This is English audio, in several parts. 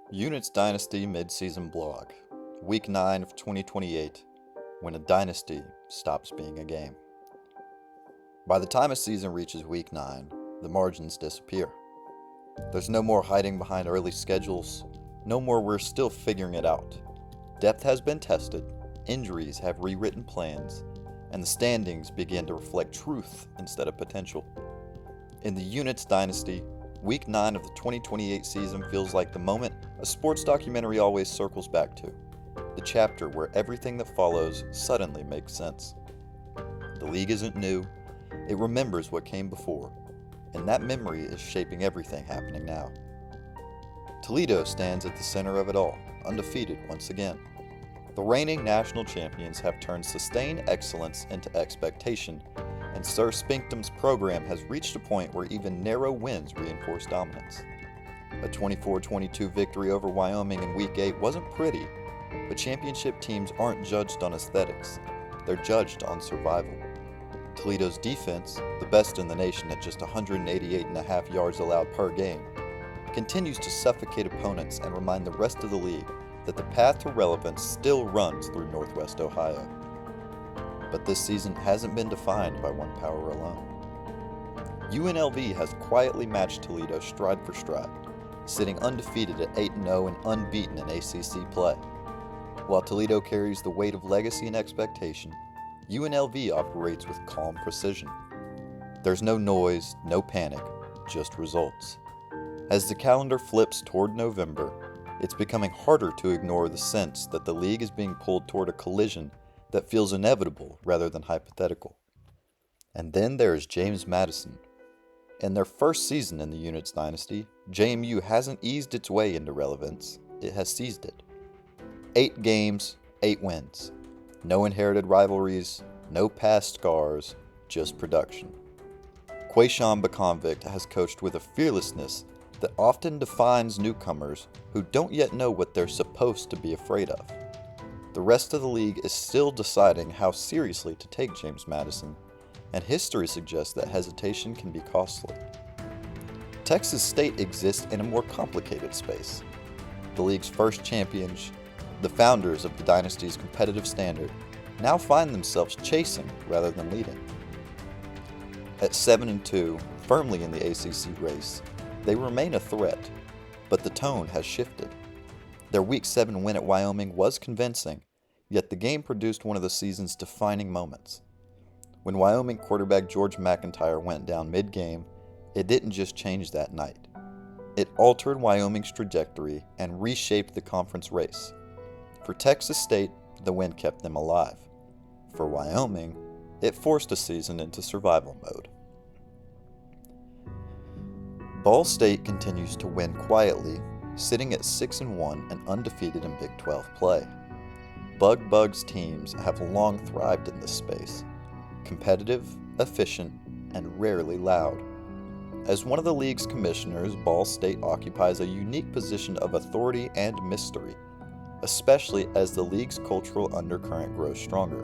Unit's Dynasty Midseason Blog, Week 9 of 2028, when a dynasty stops being a game. By the time a season reaches Week 9, the margins disappear. There's no more hiding behind early schedules, no more we're still figuring it out. Depth has been tested, injuries have rewritten plans, and the standings begin to reflect truth instead of potential. In the Unit's Dynasty, Week 9 of the 2028 season feels like the moment a sports documentary always circles back to, the chapter where everything that follows suddenly makes sense. The league isn't new, it remembers what came before, and that memory is shaping everything happening now. Toledo stands at the center of it all, undefeated once again. The reigning national champions have turned sustained excellence into expectation, and Sir Spinktum's program has reached a point where even narrow wins reinforce dominance. A 24-22 victory over Wyoming in Week 8 wasn't pretty, but championship teams aren't judged on aesthetics, they're judged on survival. Toledo's defense, the best in the nation at just 188.5 yards allowed per game, continues to suffocate opponents and remind the rest of the league that the path to relevance still runs through Northwest Ohio. But this season hasn't been defined by one power alone. UNLV has quietly matched Toledo stride for stride, sitting undefeated at 8-0 and unbeaten in ACC play. While Toledo carries the weight of legacy and expectation, UNLV operates with calm precision. There's no noise, no panic, just results. As the calendar flips toward November, it's becoming harder to ignore the sense that the league is being pulled toward a collision that feels inevitable rather than hypothetical. And then there is James Madison. In their first season in the Unit's Dynasty, JMU hasn't eased its way into relevance, it has seized it. 8 games, 8 wins. No inherited rivalries, no past scars, just production. Quayshawn Baconvict has coached with a fearlessness that often defines newcomers who don't yet know what they're supposed to be afraid of. The rest of the league is still deciding how seriously to take James Madison, and history suggests that hesitation can be costly. Texas State exists in a more complicated space. The league's first champions, the founders of the dynasty's competitive standard, now find themselves chasing rather than leading. At 7-2, firmly in the ACC race, they remain a threat, but the tone has shifted. Their Week 7 win at Wyoming was convincing, yet the game produced one of the season's defining moments. When Wyoming quarterback George McIntyre went down mid-game, it didn't just change that night. It altered Wyoming's trajectory and reshaped the conference race. For Texas State, the win kept them alive. For Wyoming, it forced a season into survival mode. Ball State continues to win quietly, sitting at 6-1 and undefeated in Big 12 play. Bugs teams have long thrived in this space, competitive, efficient, and rarely loud. As one of the league's commissioners, Ball State occupies a unique position of authority and mystery, especially as the league's cultural undercurrent grows stronger.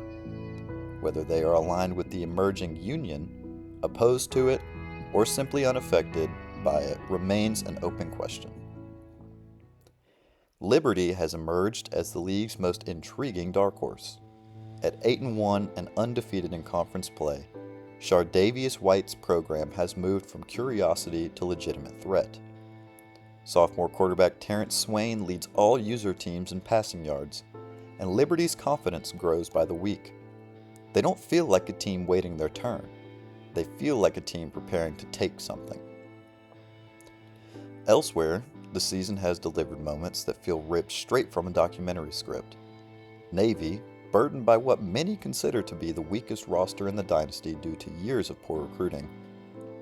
Whether they are aligned with the emerging Union, opposed to it, or simply unaffected by it remains an open question. Liberty has emerged as the league's most intriguing dark horse. At 8-1 and undefeated in conference play, Shardavius White's program has moved from curiosity to legitimate threat. Sophomore quarterback Terrence Swain leads all user teams in passing yards, and Liberty's confidence grows by the week. They don't feel like a team waiting their turn. They feel like a team preparing to take something. Elsewhere, the season has delivered moments that feel ripped straight from a documentary script. Navy, burdened by what many consider to be the weakest roster in the dynasty due to years of poor recruiting,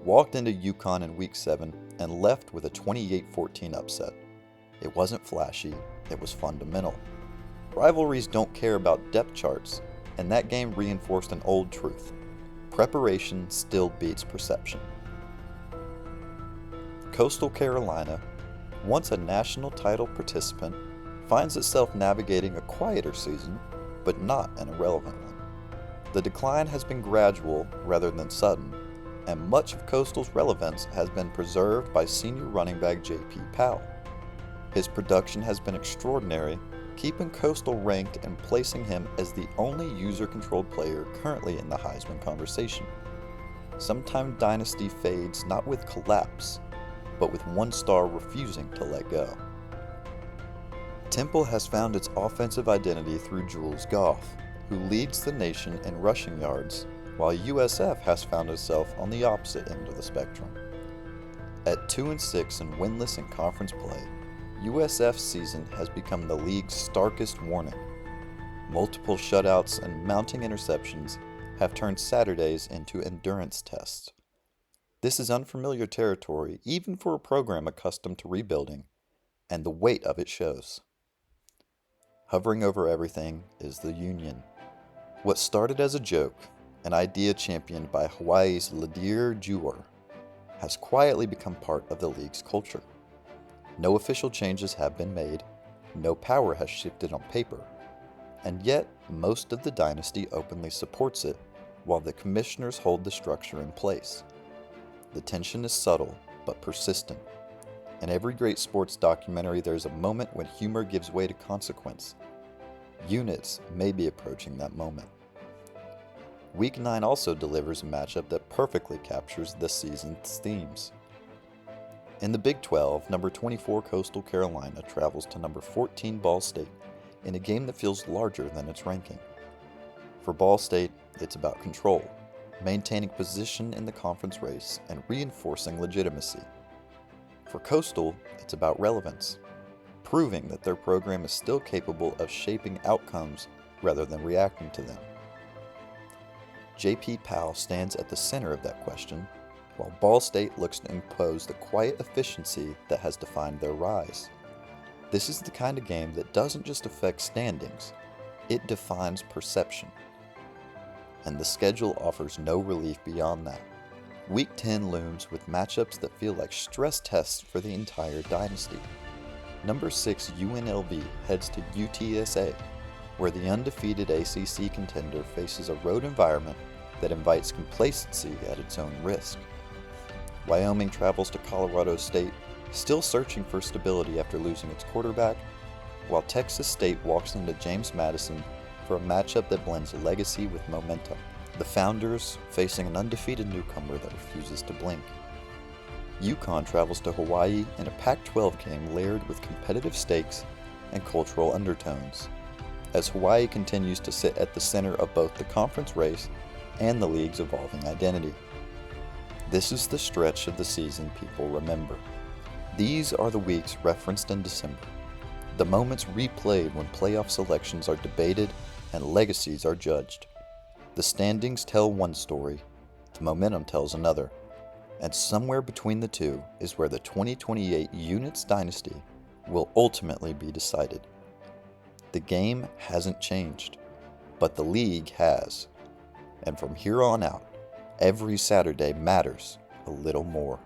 walked into UConn in Week 7 and left with a 28-14 upset. It wasn't flashy, it was fundamental. Rivalries don't care about depth charts, and that game reinforced an old truth. Preparation still beats perception. Coastal Carolina, once a national title participant, finds itself navigating a quieter season, but not an irrelevant one. The decline has been gradual rather than sudden, and much of Coastal's relevance has been preserved by senior running back J.P. Powell. His production has been extraordinary, keeping Coastal ranked and placing him as the only user-controlled player currently in the Heisman conversation. Sometimes Dynasty fades not with collapse, but with one star refusing to let go. Temple has found its offensive identity through Jules Goff, who leads the nation in rushing yards, while USF has found itself on the opposite end of the spectrum. At 2-6 and winless in conference play, USF's season has become the league's starkest warning. Multiple shutouts and mounting interceptions have turned Saturdays into endurance tests. This is unfamiliar territory even for a program accustomed to rebuilding, and the weight of it shows. Hovering over everything is the Union. What started as a joke, an idea championed by Hawaii's Ladir Juar, has quietly become part of the league's culture. No official changes have been made, no power has shifted on paper, and yet most of the dynasty openly supports it, while the commissioners hold the structure in place. The tension is subtle, but persistent. In every great sports documentary, there's a moment when humor gives way to consequence. Units may be approaching that moment. Week 9 also delivers a matchup that perfectly captures this season's themes. In the Big 12, number 24 Coastal Carolina travels to number 14 Ball State in a game that feels larger than its ranking. For Ball State, it's about control, maintaining position in the conference race and reinforcing legitimacy. For Coastal, it's about relevance, proving that their program is still capable of shaping outcomes rather than reacting to them. J.P. Powell stands at the center of that question, while Ball State looks to impose the quiet efficiency that has defined their rise. This is the kind of game that doesn't just affect standings, it defines perception. And the schedule offers no relief beyond that. Week 10 looms with matchups that feel like stress tests for the entire dynasty. Number 6 UNLV heads to UTSA, where the undefeated ACC contender faces a road environment that invites complacency at its own risk. Wyoming travels to Colorado State, still searching for stability after losing its quarterback, while Texas State walks into James Madison for a matchup that blends legacy with momentum. The Founders facing an undefeated newcomer that refuses to blink. UConn travels to Hawaii in a Pac-12 game layered with competitive stakes and cultural undertones, as Hawaii continues to sit at the center of both the conference race and the league's evolving identity. This is the stretch of the season people remember. These are the weeks referenced in December, the moments replayed when playoff selections are debated and legacies are judged. The standings tell one story, the momentum tells another, and somewhere between the two is where the 2028 Units dynasty will ultimately be decided. The game hasn't changed, but the league has, and from here on out, every Saturday matters a little more.